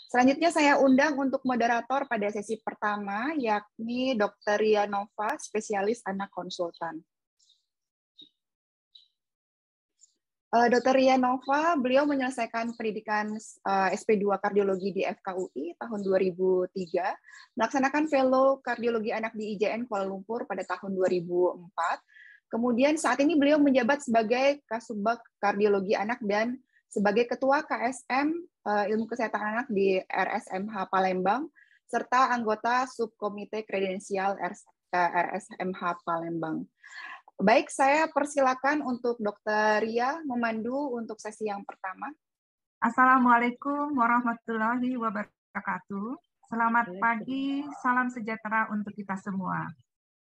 Selanjutnya saya undang untuk moderator pada sesi pertama, yakni Dr. Ria Nova, spesialis anak konsultan. Dr. Ria Nova, beliau menyelesaikan pendidikan SP2 Kardiologi di FKUI tahun 2003, melaksanakan Fellow Kardiologi Anak di IJN Kuala Lumpur pada tahun 2004. Kemudian saat ini beliau menjabat sebagai Kasubag Kardiologi Anak dan sebagai Ketua KSM Ilmu Kesehatan Anak di RSMH Palembang, serta anggota Subkomite Kredensial RSMH Palembang. Baik, saya persilakan untuk Dr. Ria memandu untuk sesi yang pertama. Assalamualaikum warahmatullahi wabarakatuh. Selamat pagi, salam sejahtera untuk kita semua.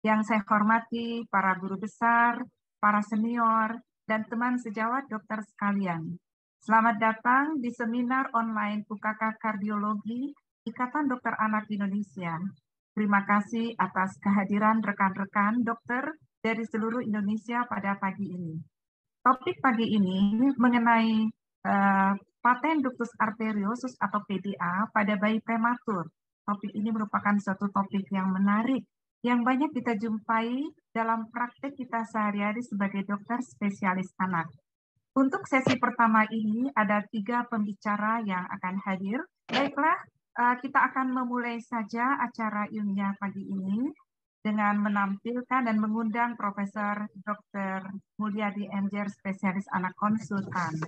Yang saya hormati para guru besar, para senior, dan teman sejawat dokter sekalian. Selamat datang di seminar online UKK Kardiologi Ikatan Dokter Anak Indonesia. Terima kasih atas kehadiran rekan-rekan dokter dari seluruh Indonesia pada pagi ini. Topik pagi ini mengenai paten ductus arteriosus atau PDA pada bayi prematur. Topik ini merupakan suatu topik yang menarik, yang banyak kita jumpai dalam praktek kita sehari-hari sebagai dokter spesialis anak. Untuk sesi pertama ini ada 3 pembicara yang akan hadir. Baiklah, kita akan memulai saja acara ilmiah pagi ini dengan menampilkan dan mengundang Profesor Dr. Mulyadi Enjer, spesialis anak konsultan.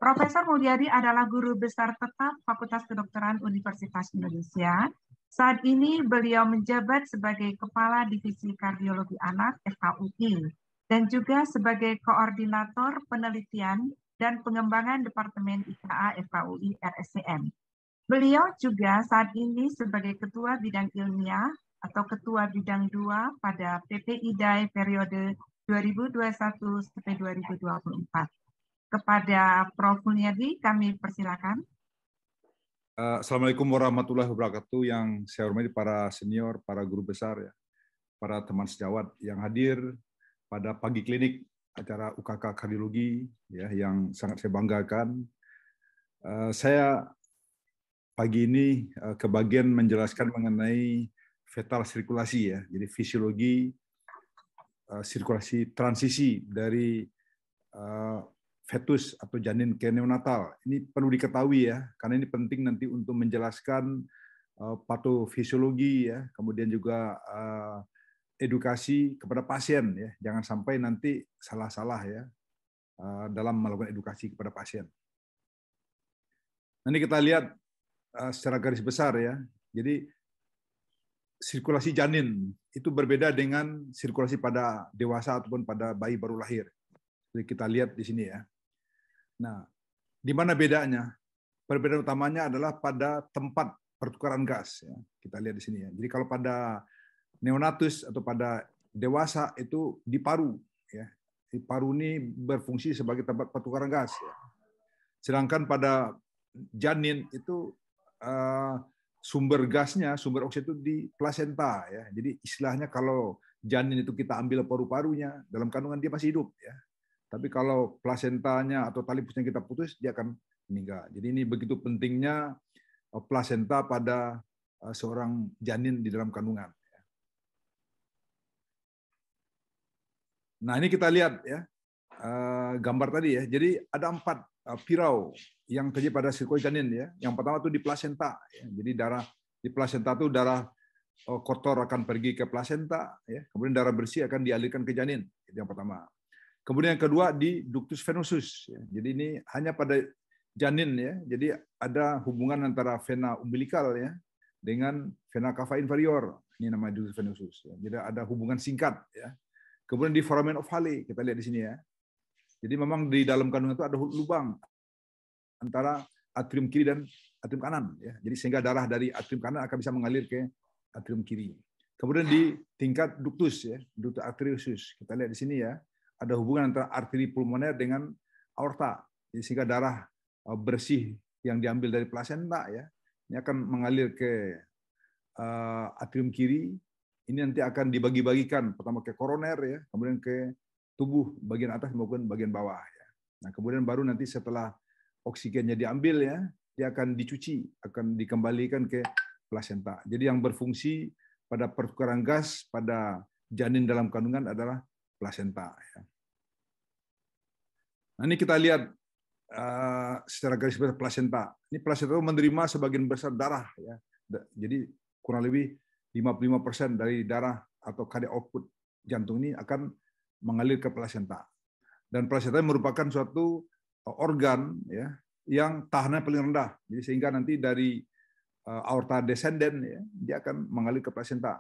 Profesor Mulyadi adalah guru besar tetap Fakultas Kedokteran Universitas Indonesia. Saat ini beliau menjabat sebagai Kepala Divisi Kardiologi Anak FKUI dan juga sebagai Koordinator Penelitian dan Pengembangan Departemen IKA FKUI RSCM. Beliau juga saat ini sebagai Ketua Bidang Ilmiah atau Ketua Bidang 2 pada PPIDAI periode 2021 sampai 2024. Kepada Prof. Mulyadi, kami persilakan. Assalamualaikum warahmatullahi wabarakatuh. Yang saya hormati para senior, para guru besar, ya, para teman sejawat yang hadir pada pagi klinik acara UKK Kardiologi, ya, yang sangat saya banggakan. Saya pagi ini kebagian menjelaskan mengenai fetal sirkulasi, ya, jadi fisiologi sirkulasi transisi dari fetus atau janin ke neonatal. Ini perlu diketahui, ya, karena ini penting nanti untuk menjelaskan patofisiologi, ya, kemudian juga edukasi kepada pasien, ya, jangan sampai nanti salah-salah, ya, dalam melakukan edukasi kepada pasien. Nanti kita lihat secara garis besar, ya. Jadi sirkulasi janin itu berbeda dengan sirkulasi pada dewasa ataupun pada bayi baru lahir. Jadi kita lihat di sini, ya. Nah, di mana bedanya? Perbedaan utamanya adalah pada tempat pertukaran gas, ya. Kita lihat di sini, ya. Jadi kalau pada neonatus atau pada dewasa itu di paru, ya. Di paru ini berfungsi sebagai tempat pertukaran gas, ya. Sedangkan pada janin itu sumber gasnya, sumber oksigen itu di plasenta, ya. Jadi istilahnya kalau janin itu kita ambil paru-parunya, dalam kandungan dia masih hidup, ya. Tapi kalau plasentanya atau tali pusatnya kita putus, dia akan meninggal. Jadi ini begitu pentingnya plasenta pada seorang janin di dalam kandungan. Nah, ini kita lihat, ya, gambar tadi, ya. Jadi ada 4 pirau yang terjadi pada sirkulasi janin, ya. Yang pertama itu di plasenta, ya. Jadi darah di plasenta itu darah kotor akan pergi ke plasenta, ya. Kemudian darah bersih akan dialirkan ke janin. Itu yang pertama. Kemudian yang kedua di ductus venosus, ya. Jadi ini hanya pada janin, ya. Jadi ada hubungan antara vena umbilikal, ya, dengan vena cava inferior. Ini namanya ductus venosus, ya. Jadi ada hubungan singkat, ya. Kemudian di foramen ovale, kita lihat di sini, ya. Jadi memang di dalam kandungan itu ada lubang antara atrium kiri dan atrium kanan, ya. Jadi sehingga darah dari atrium kanan akan bisa mengalir ke atrium kiri. Kemudian di tingkat ductus, ya, ductus arteriosus, kita lihat di sini, ya. Ada hubungan antara arteri pulmoner dengan aorta. Jadi sehingga darah bersih yang diambil dari plasenta, ya, ini akan mengalir ke atrium kiri. Ini nanti akan dibagi-bagikan pertama ke koroner, ya, kemudian ke tubuh bagian atas maupun bagian bawah, ya. Nah, kemudian baru nanti setelah oksigennya diambil, ya, dia akan dicuci, akan dikembalikan ke plasenta. Jadi yang berfungsi pada pertukaran gas pada janin dalam kandungan adalah plasenta. Nah, ini kita lihat secara garis besar plasenta. Ini plasenta itu menerima sebagian besar darah. Ya. Jadi kurang lebih 55% dari darah atau cardiac output jantung ini akan mengalir ke plasenta. Dan plasenta merupakan suatu organ ya yang tahanannya paling rendah. Jadi sehingga nanti dari aorta descendant ya, dia akan mengalir ke plasenta.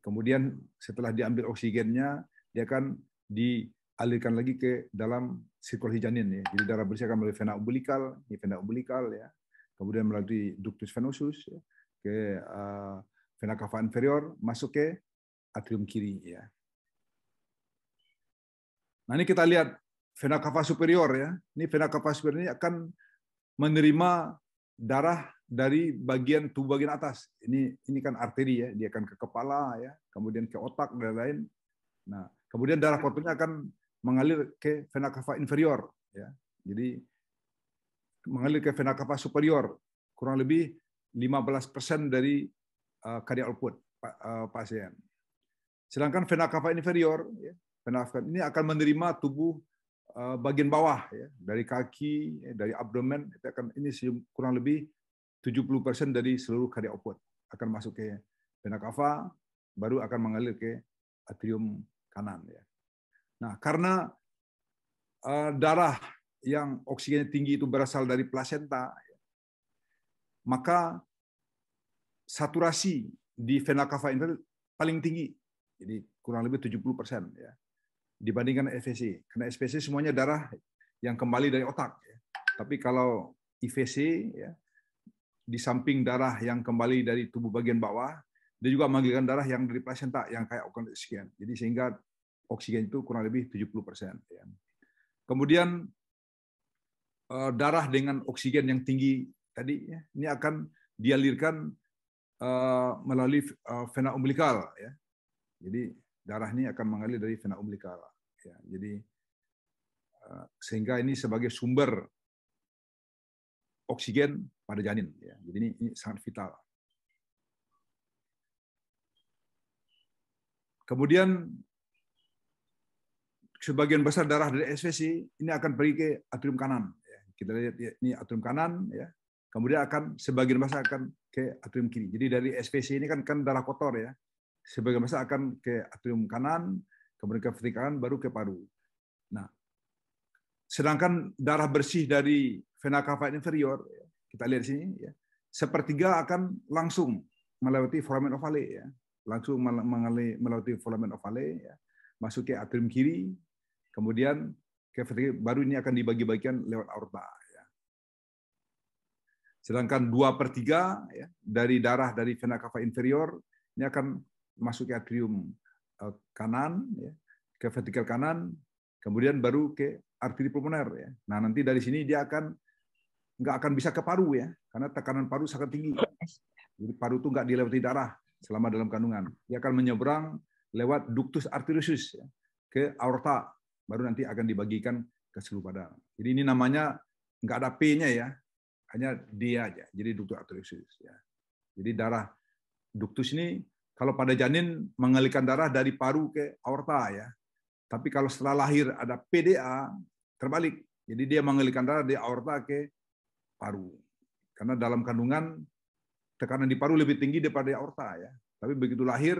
Kemudian setelah diambil oksigennya, dia akan dialirkan lagi ke dalam sirkulasi janin ya. Jadi darah bersih akan melalui vena umbilikal, ini vena umbilikal ya. Kemudian melalui ductus venosus ya, ke vena cava inferior masuk ke atrium kiri ya. Nah, ini kita lihat vena cava superior ya. Ini vena cava superior ini akan menerima darah dari bagian tubuh bagian atas. Ini kan arteri ya, dia akan ke kepala ya, kemudian ke otak dan lain. Nah, kemudian darah kotornya akan mengalir ke vena cava inferior ya. Jadi mengalir ke vena cava superior, kurang lebih 15% dari cardiac output pasien. Sedangkan vena cava inferior ya, vena cava ini akan menerima tubuh bagian bawah ya, dari kaki, dari abdomen, itu akan ini kurang lebih 70% dari seluruh cardiac output akan masuk ke vena cava, baru akan mengalir ke atrium kanan ya. Nah, karena darah yang oksigennya tinggi itu berasal dari plasenta, maka saturasi di vena cava inferior paling tinggi, jadi kurang lebih 70% ya. Dibandingkan SVC. Karena SVC semuanya darah yang kembali dari otak. Ya. Tapi kalau IVC, ya, di samping darah yang kembali dari tubuh bagian bawah, dia juga mengalirkan darah yang dari plasenta, yang kayak oksigen. Jadi sehingga oksigen itu kurang lebih 70%. Ya. Kemudian darah dengan oksigen yang tinggi tadi, ya, ini akan dialirkan melalui vena umbilikal. Ya. Jadi darah ini akan mengalir dari vena umbilikal. Ya, jadi sehingga ini sebagai sumber oksigen pada janin. Ya. Jadi ini sangat vital. Kemudian sebagian besar darah dari SVC ini akan pergi ke atrium kanan. Ya. Kita lihat ya, ini atrium kanan. Ya. Kemudian akan sebagian besar akan ke atrium kiri. Jadi dari SVC ini kan darah kotor ya. Sebagian besar akan ke atrium kanan, kemudian ke vertikal kanan, baru ke paru. Nah, sedangkan darah bersih dari vena cava inferior, kita lihat di sini, ya, sepertiga akan langsung melewati foramen ovale, ya, langsung melewati foramen ovale, ya, masuk ke atrium kiri, kemudian ke vertikal, baru ini akan dibagi-bagikan lewat aorta. Ya. Sedangkan 2/3 ya, dari darah dari vena cava inferior ini akan masuk ke atrium kanan, ya, ke vertikal kanan, kemudian baru ke arteri pulmoner ya. Nah, nanti dari sini dia nggak akan bisa ke paru ya, karena tekanan paru sangat tinggi. Jadi paru itu nggak dilewati darah selama dalam kandungan. Dia akan menyeberang lewat ductus arteriosus ya, ke aorta, baru nanti akan dibagikan ke seluruh badan. Jadi ini namanya nggak ada P-nya ya, hanya D aja. Jadi ductus arteriosus ya. Jadi darah ductus ini kalau pada janin mengalirkan darah dari paru ke aorta ya. Tapi kalau setelah lahir ada PDA, terbalik. Jadi dia mengalirkan darah dari aorta ke paru. Karena dalam kandungan tekanan di paru lebih tinggi daripada di aorta ya. Tapi begitu lahir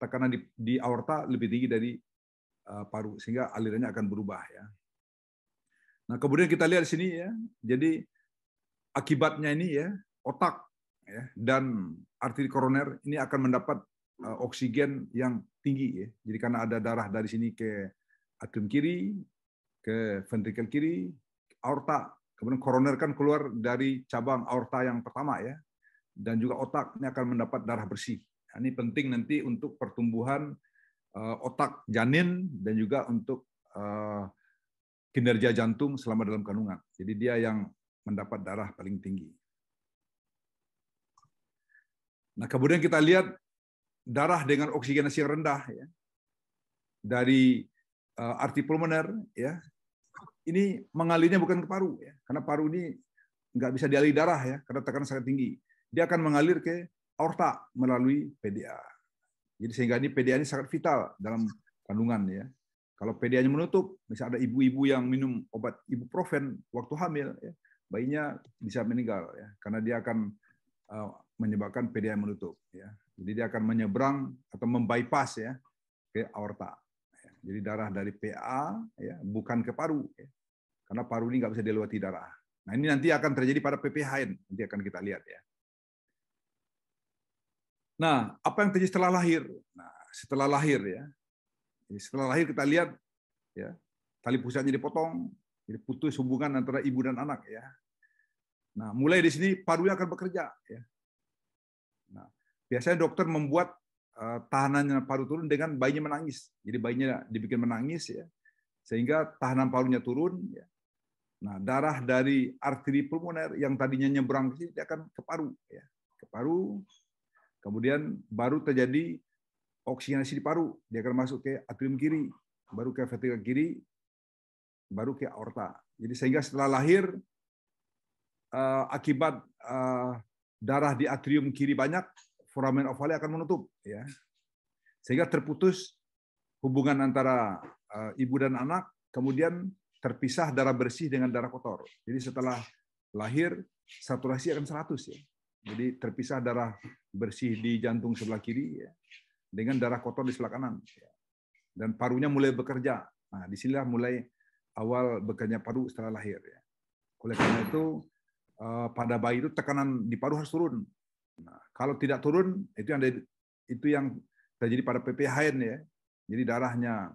tekanan di aorta lebih tinggi dari paru, sehingga alirannya akan berubah ya. Nah, kemudian kita lihat di sini ya. Jadi akibatnya ini ya, otak ya, dan arteri koroner ini akan mendapat oksigen yang tinggi ya. Jadi karena ada darah dari sini ke atrium kiri, ke ventrikel kiri, aorta, kemudian koroner kan keluar dari cabang aorta yang pertama ya, dan juga otak ini akan mendapat darah bersih. Nah, ini penting nanti untuk pertumbuhan otak janin dan juga untuk kinerja jantung selama dalam kandungan. Jadi dia yang mendapat darah paling tinggi. Nah, kemudian kita lihat darah dengan oksigenasi yang rendah ya, dari arteri pulmoner ya, ini mengalirnya bukan ke paru ya, karena paru ini nggak bisa dialiri darah ya, karena tekanan sangat tinggi. Dia akan mengalir ke aorta melalui PDA. Jadi sehingga ini PDA ini sangat vital dalam kandungan ya. Kalau PDA-nya menutup, misalnya ada ibu-ibu yang minum obat ibuprofen waktu hamil, ya, bayinya bisa meninggal ya, karena dia akan menyebabkan PDA menutup. Ya. Jadi dia akan menyeberang atau membypass ya ke aorta. Ya. Jadi darah dari PA ya, bukan ke paru, ya. Karena paru ini nggak bisa dilewati darah. Nah ini nanti akan terjadi pada PPHN, nanti akan kita lihat ya. Nah apa yang terjadi setelah lahir? Nah setelah lahir ya, setelah lahir kita lihat ya tali pusatnya dipotong, jadi putus hubungan antara ibu dan anak ya. Nah mulai di sini parunya akan bekerja ya. Nah biasanya dokter membuat tahanannya paru turun dengan bayinya menangis. Jadi bayinya dibikin menangis ya, sehingga tahanan parunya turun ya. Nah, darah dari arteri pulmoner yang tadinya nyebrang ke sini dia akan ke paru ya. Ke paru. Kemudian baru terjadi oksigenasi di paru, dia akan masuk ke atrium kiri, baru ke ventrikel kiri, baru ke aorta. Jadi sehingga setelah lahir akibat darah di atrium kiri banyak, foramen ovale akan menutup ya. Sehingga terputus hubungan antara ibu dan anak, kemudian terpisah darah bersih dengan darah kotor. Jadi setelah lahir saturasi akan 100 ya. Jadi terpisah darah bersih di jantung sebelah kiri ya, dengan darah kotor di sebelah kanan. Dan parunya mulai bekerja. Nah, disinilah mulai awal bekerja paru setelah lahir ya. Oleh karena itu pada bayi itu tekanan di paru harus turun. Nah, kalau tidak turun itu yang terjadi pada PPHN ya. Jadi darahnya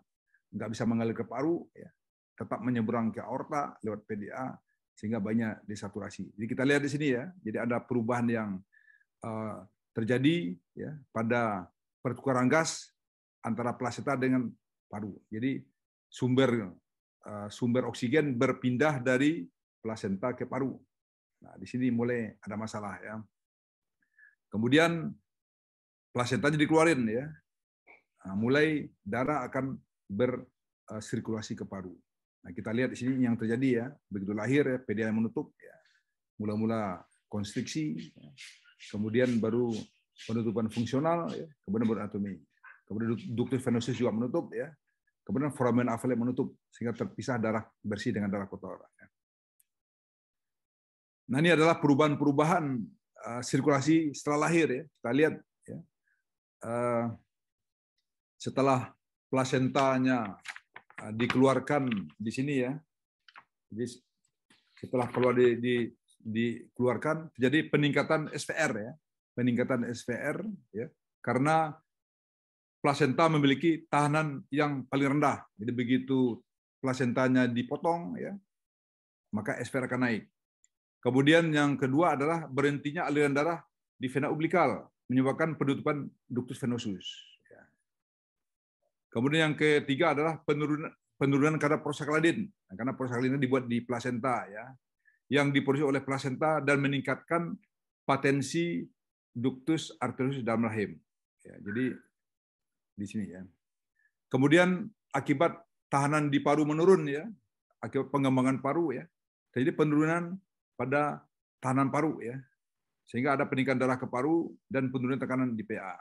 nggak bisa mengalir ke paru ya, tetap menyeberang ke aorta lewat PDA sehingga banyak desaturasi. Jadi kita lihat di sini ya. Jadi ada perubahan yang terjadi ya pada pertukaran gas antara plasenta dengan paru. Jadi sumber oksigen berpindah dari plasenta ke paru. Nah, di sini mulai ada masalah ya. Kemudian plasentanya dikeluarin ya. Nah, mulai darah akan bersirkulasi ke paru. Nah, kita lihat di sini yang terjadi ya, begitu lahir ya, PDA menutup ya. Mula-mula konstriksi, ya. Kemudian baru penutupan fungsional ya, kemudian baru anatomi. Kemudian ductus venosus juga menutup ya. Kemudian foramen ovale menutup sehingga terpisah darah bersih dengan darah kotor. Ya. Nah, ini adalah perubahan-perubahan sirkulasi setelah lahir ya. Kita lihat ya. Setelah plasentanya dikeluarkan di sini ya. Jadi setelah keluar dikeluarkan terjadi peningkatan SVR ya. Peningkatan SVR ya. Karena plasenta memiliki tahanan yang paling rendah. Jadi begitu plasentanya dipotong ya, maka SVR akan naik. Kemudian yang kedua adalah berhentinya aliran darah di vena ublikal, menyebabkan penutupan ductus venosus. Kemudian yang ketiga adalah penurunan kadar prostaglandin, karena prostaglandin dibuat di plasenta ya, yang diproduksi oleh plasenta dan meningkatkan patensi ductus arteriosus dalam rahim. Ya, jadi di sini ya. Kemudian akibat tahanan di paru menurun ya, akibat pengembangan paru ya, jadi penurunan pada tahanan paru ya, sehingga ada peningkatan darah ke paru dan penurunan tekanan di PA.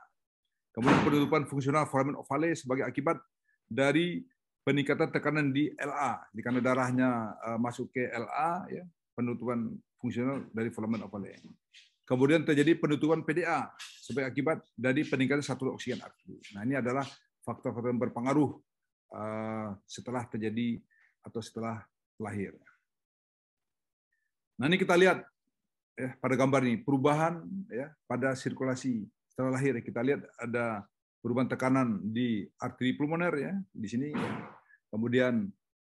Kemudian penutupan fungsional foramen ovale sebagai akibat dari peningkatan tekanan di LA, karena darahnya masuk ke LA ya, penutupan fungsional dari foramen ovale. Kemudian terjadi penutupan PDA sebagai akibat dari peningkatan saturasi oksigen aktif. Nah, ini adalah faktor-faktor yang berpengaruh setelah terjadi atau setelah lahir. Nah, ini kita lihat ya, pada gambar ini perubahan ya pada sirkulasi setelah lahir. Kita lihat ada perubahan tekanan di arteri pulmoner ya di sini. Ya. Kemudian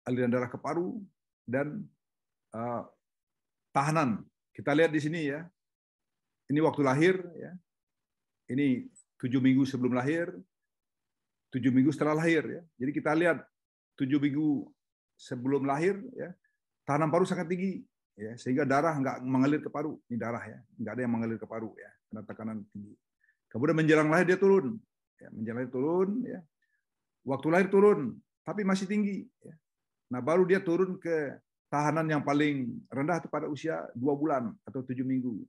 aliran darah ke paru dan tahanan. Kita lihat di sini ya. Ini waktu lahir ya. Ini 7 minggu sebelum lahir, 7 minggu setelah lahir ya. Jadi kita lihat 7 minggu sebelum lahir ya, tahanan paru sangat tinggi ya, sehingga darah nggak mengalir ke paru. Ini darah ya, nggak ada yang mengalir ke paru ya, karena tekanan tinggi. Kemudian menjelang lahir dia turun, ya, menjelang lahir turun ya. Waktu lahir turun, tapi masih tinggi ya. Nah, baru dia turun ke tahanan yang paling rendah itu pada usia 2 bulan atau 7 minggu.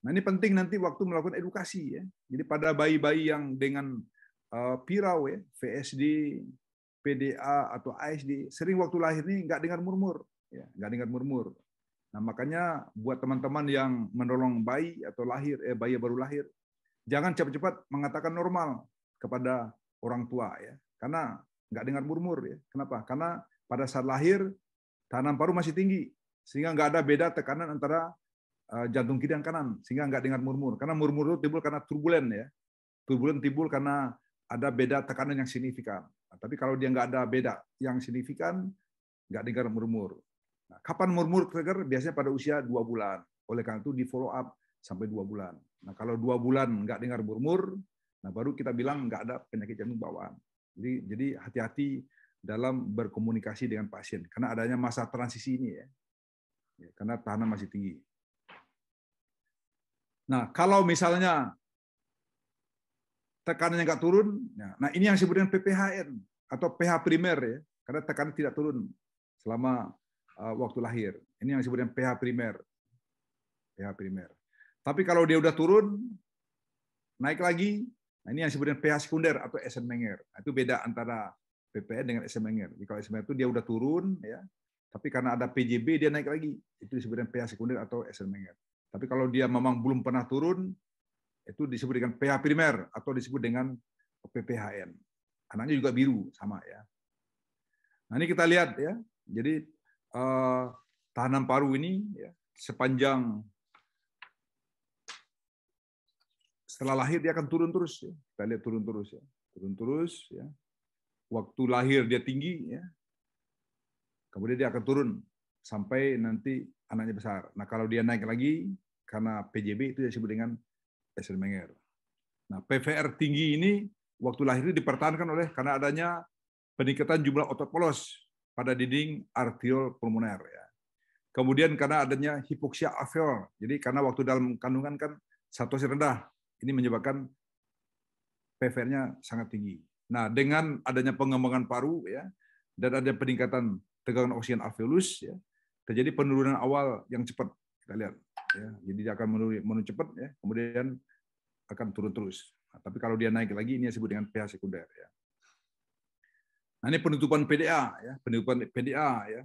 Nah, ini penting nanti waktu melakukan edukasi ya. Jadi pada bayi-bayi yang dengan pirau ya, VSD, PDA atau ASD, sering waktu lahir ini nggak dengar murmur, ya, nggak dengar murmur. Nah, makanya buat teman-teman yang menolong bayi atau bayi baru lahir, jangan cepat-cepat mengatakan normal kepada orang tua ya, karena nggak dengar murmur ya. Kenapa? Karena pada saat lahir tahanan paru masih tinggi, sehingga nggak ada beda tekanan antara jantung kiri dan kanan, sehingga nggak dengar murmur. Karena murmur itu timbul karena turbulen ya. Turbulen timbul karena ada beda tekanan yang signifikan. Nah, tapi kalau dia nggak ada beda yang signifikan, nggak dengar murmur. Nah, kapan murmur trigger? Biasanya pada usia 2 bulan. Oleh karena itu di follow up sampai 2 bulan. Nah, kalau 2 bulan nggak dengar murmur, nah baru kita bilang nggak ada penyakit jantung bawaan. Jadi hati-hati dalam berkomunikasi dengan pasien karena adanya masa transisi ini ya. Karena tahanan masih tinggi. Nah, kalau misalnya tekanannya nggak turun, nah ini yang disebut dengan PPHN atau pH primer ya, karena tekanan tidak turun selama waktu lahir. Ini yang disebut dengan pH primer. pH primer. Tapi kalau dia udah turun, naik lagi, nah ini yang disebut dengan pH sekunder atau Eisenmenger. Nah, itu beda antara PPN dengan Eisenmenger. Jadi kalau Eisenmenger itu dia udah turun, ya, tapi karena ada PJB dia naik lagi. Itu disebut dengan pH sekunder atau Eisenmenger. Tapi kalau dia memang belum pernah turun, itu disebut dengan pH primer atau disebut dengan PPHN. Anaknya juga biru, sama ya. Nah ini kita lihat ya. Jadi tahanan paru ini ya, sepanjang setelah lahir dia akan turun terus ya. Kita lihat turun terus ya. Turun terus ya. Waktu lahir dia tinggi ya. Kemudian dia akan turun sampai nanti anaknya besar. Nah, kalau dia naik lagi karena PJB itu disebut dengan Eisenmenger. Nah, PVR tinggi ini waktu lahir dipertahankan karena adanya peningkatan jumlah otot polos pada dinding arteriol pulmoner ya. Kemudian karena adanya hipoksia alveol. Jadi karena waktu dalam kandungan kan satuasi rendah, ini menyebabkan PVR-nya sangat tinggi. Nah, dengan adanya pengembangan paru ya dan ada peningkatan tegangan oksigen alveolus ya, terjadi penurunan awal yang cepat. Kita lihat ya. Jadi dia akan menurun cepat ya, kemudian akan turun terus. Nah, tapi kalau dia naik lagi ini disebut dengan pH sekunder ya. Nah, ini penutupan PDA ya, penutupan PDA ya.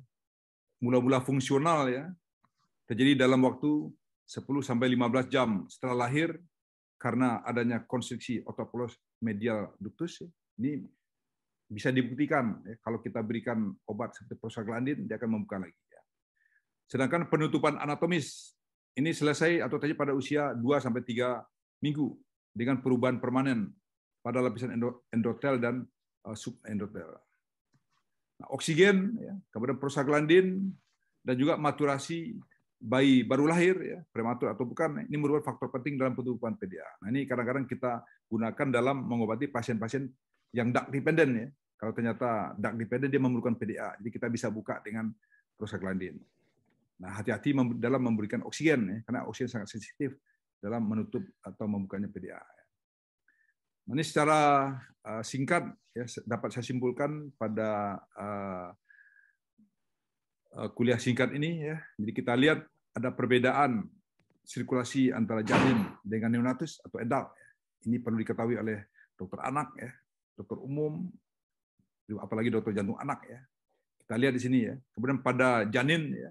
Mula-mula fungsional ya. Terjadi dalam waktu 10 sampai 15 jam setelah lahir karena adanya konstriksi otot polos medial ductus ya. Ini bisa dibuktikan ya, kalau kita berikan obat seperti prostaglandin dia akan membuka lagi ya. Sedangkan penutupan anatomis ini selesai atau terjadi pada usia 2 sampai 3 minggu dengan perubahan permanen pada lapisan endotel dan subendotel. Nah, oksigen ya, kemudian prostaglandin dan juga maturasi bayi baru lahir ya, prematur atau bukan, ini merupakan faktor penting dalam penutupan PDA. Nah, ini kadang-kadang kita gunakan dalam mengobati pasien-pasien yang DAC dependent ya. Kalau ternyata DAC dependent dia memerlukan PDA, jadi kita bisa buka dengan prostaglandin. Nah, hati-hati dalam memberikan oksigen ya, karena oksigen sangat sensitif dalam menutup atau membukanya PDA. Nah, ini secara singkat ya, dapat saya simpulkan pada kuliah singkat ini ya. Jadi kita lihat ada perbedaan sirkulasi antara janin dengan neonatus atau adult. Ini perlu diketahui oleh dokter anak ya, dokter umum, apalagi dokter jantung anak ya. Kita lihat di sini ya. Kemudian pada janin ya,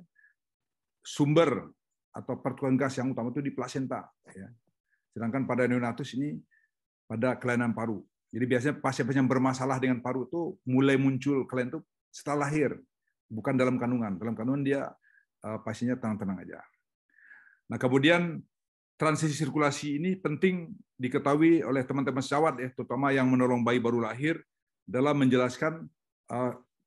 sumber atau pertukaran gas yang utama itu di plasenta ya. Sedangkan pada neonatus ini pada kelainan paru. Jadi biasanya pasien-pasien yang bermasalah dengan paru itu mulai muncul kelainan itu setelah lahir, bukan dalam kandungan. Dalam kandungan dia pasiennya tenang-tenang aja. Nah, kemudian transisi sirkulasi ini penting diketahui oleh teman-teman sejawat ya, terutama yang menolong bayi baru lahir dalam menjelaskan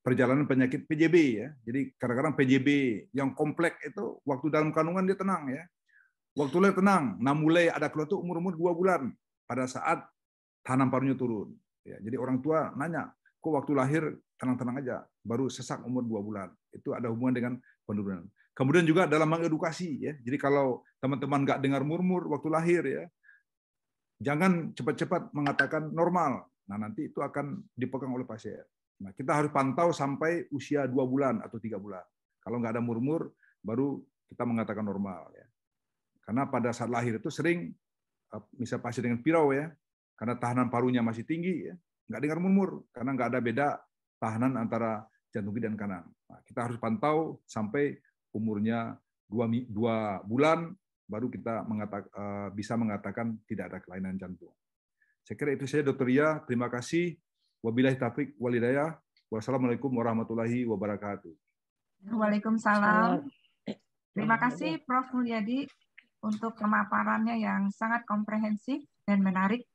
perjalanan penyakit PJB ya. Jadi kadang-kadang PJB yang kompleks itu waktu dalam kandungan dia tenang ya. Waktu lahir tenang, nah mulai ada keluar itu umur-umur 2 bulan pada saat tahanan parunya turun. Ya, jadi orang tua nanya, kok waktu lahir tenang-tenang aja, baru sesak umur 2 bulan. Itu ada hubungan dengan penurunan. Kemudian juga dalam mengedukasi ya. Jadi kalau teman-teman nggak dengar murmur waktu lahir ya, jangan cepat-cepat mengatakan normal. Nah, nanti itu akan dipegang oleh pasien. Nah, kita harus pantau sampai usia 2 bulan atau 3 bulan. Kalau nggak ada murmur, baru kita mengatakan normal. Ya. Karena pada saat lahir itu sering, misal pasien dengan pirau ya, karena tahanan parunya masih tinggi, ya, nggak dengar murmur, karena nggak ada beda tahanan antara jantung kiri dan kanan. Nah, kita harus pantau sampai umurnya 2 bulan, baru kita bisa mengatakan tidak ada kelainan jantung. Saya kira itu saja, Dr. Ria. Terima kasih. Wabillahi taufiq wal hidayah. Wassalamualaikum warahmatullahi wabarakatuh. Waalaikumsalam. Terima kasih Prof. Mulyadi untuk pemaparannya yang sangat komprehensif dan menarik.